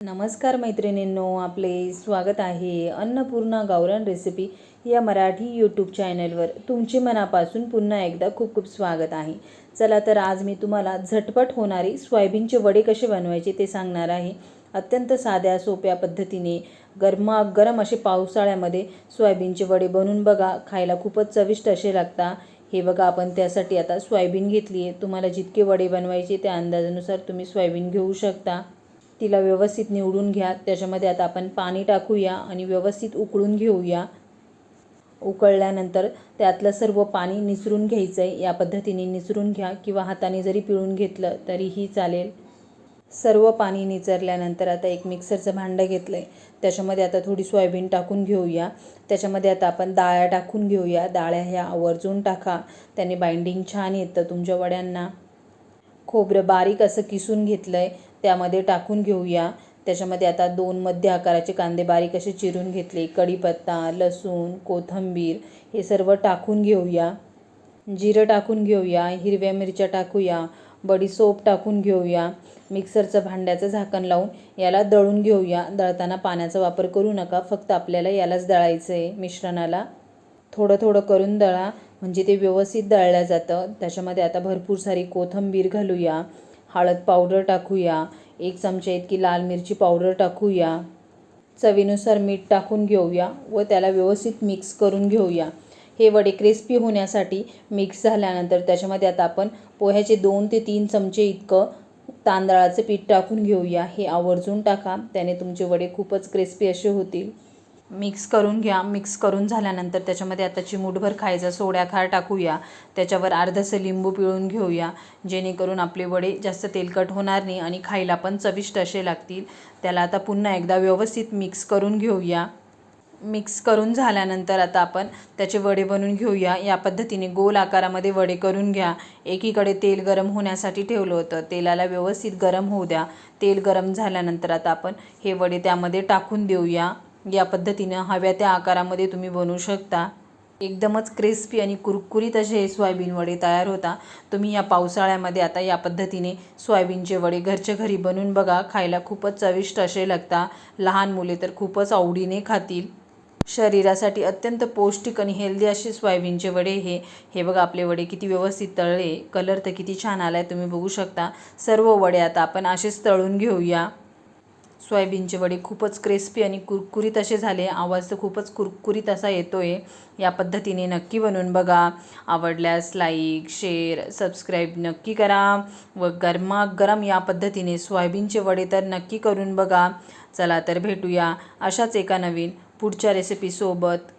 नमस्कार मैत्रिणींनो, आपले स्वागत आहे अन्नपूर्णा गावरान रेसिपी या मराठी यूट्यूब चॅनलवर. तुमचे मनापासून पुन्हा एकदा खूप खूप स्वागत आहे. चला तर आज मी तुम्हाला झटपट होणारी सोयाबीनचे वडे कसे बनवायचे ते सांगणार आहे. अत्यंत साध्या सोप्या पद्धतीने गरमागरम असे पावसाळ्यामध्ये सोयाबीनचे वडे बनवून बघा, खायला खूपच चविष्ट असे लागतात. हे बघा, आपण त्यासाठी आता सोयाबीन घेतली आहे. तुम्हाला जितके वडे बनवायचे त्या अंदाजानुसार तुम्ही सोयाबीन घेऊ शकता. तिला व्यवस्थित निवडून घ्या. त्याच्यामध्ये आता आपण पाणी टाकूया आणि व्यवस्थित उकळून घेऊया. उकळल्यानंतर त्यातलं सर्व पाणी निचरून घ्यायचं आहे. या पद्धतीने निचरून घ्या किंवा हाताने जरी पिळून घेतलं तरीही चालेल. सर्व पाणी निचरल्यानंतर आता एक मिक्सरचं भांडं घेतलं आहे. त्याच्यामध्ये आता थोडी सोयाबीन टाकून घेऊया. त्याच्यामध्ये आता आपण डाळ्या टाकून घेऊया. डाळ्या ह्या आवर्जून टाका, त्याने बाइंडिंग छान येतं तुमच्या वड्यांना. खोबरं बारीक असं किसून घेतलं आहे, त्यामध्ये टाकून घेऊया. त्याच्यामध्ये आता 2 मध्य आकाराचे कांदे बारीक असे चिरून घेतले. कढीपत्ता, लसूण, कोथिंबीर हे सर्व टाकून घेऊया. जिरं टाकून घेऊया. हिरव्या मिरच्या टाकूया. बडीशेप टाकून घेऊया. मिक्सरचं भांड्याचं झाकण लावून याला दळून घेऊया. दळताना पाण्याचा वापर करू नका, फक्त आपल्याला यालाच दळायचं आहे. मिश्रणाला थोडं थोडं करून दळा, म्हणजे ते व्यवस्थित दळलं जातं. त्याच्यामध्ये आता भरपूर सारी कोथिंबीर घालूया. हळद पावडर टाकूया. 1 चमचा इतकी लाल मिरची पावडर टाकूया. चवीनुसार मीठ टाकून घेऊया व त्याला व्यवस्थित मिक्स करून घेऊया. हे वडे क्रिस्पी होण्यासाठी मिक्स झाल्यानंतर त्याच्यामध्ये आता आपण पोह्याचे 2 ते 3 चमचे इतकं तांदळाचं पीठ टाकून घेऊया. हे आवर्जून टाका, त्याने तुमचे वडे खूपच क्रिस्पी असे होतील. मिक्स करून घ्या. मिक्स करून झाल्यानंतर त्याच्यामध्ये आता चिमूटभर खायचा सोडा खार टाकूया. त्याच्यावर अर्धसं लिंबू पिळून घेऊया, जेणेकरून आपले वडे जास्त तेलकट होणार नाही आणि खायला पण चविष्ट असे लागतील. त्याला आता पुन्हा एकदा व्यवस्थित मिक्स करून घेऊया. मिक्स करून झाल्यानंतर आता आपण त्याचे वडे बनवून घेऊया. या पद्धतीने गोल आकारामध्ये वडे करून घ्या. एकीकडे तेल गरम होण्यासाठी ठेवलं होतं, तेलाला व्यवस्थित गरम होऊ द्या. तेल गरम झाल्यानंतर आता आपण हे वडे त्यामध्ये टाकून देऊया. या पद्धतीनं हव्या त्या आकारामध्ये तुम्ही बनवू शकता. एकदमच क्रिस्पी आणि कुरकुरीत असे हे सोयाबीन वडे तयार होता. तुम्ही या पावसाळ्यामध्ये आता या पद्धतीने सोयाबीनचे वडे घरच्या घरी बनवून बघा, खायला खूपच चविष्ट असे लागतात. लहान मुले तर खूपच आवडीने खातील. शरीरासाठी अत्यंत पौष्टिक आणि हेल्दी असे सोयाबीनचे वडे हे बघा, आपले वडे किती व्यवस्थित तळले. कलर तर किती छान आला आहे, तुम्ही बघू शकता. सर्व वडे आता आपण असेच तळून घेऊया. सोयाबीनचे वडे खूपच क्रिस्पी आणि कुरकुरीत असे झाले. आवाज तर खूपच कुरकुरीत असा येतोय. या पद्धतीने नक्की बनवून बघा. आवडल्यास लाईक, शेअर, सबस्क्राईब नक्की करा व गरमागरम या पद्धतीने सोयाबीनचे वडे तर नक्की करून बघा. चला तर भेटूया अशाच एका नवीन पुढच्या रेसिपीसोबत.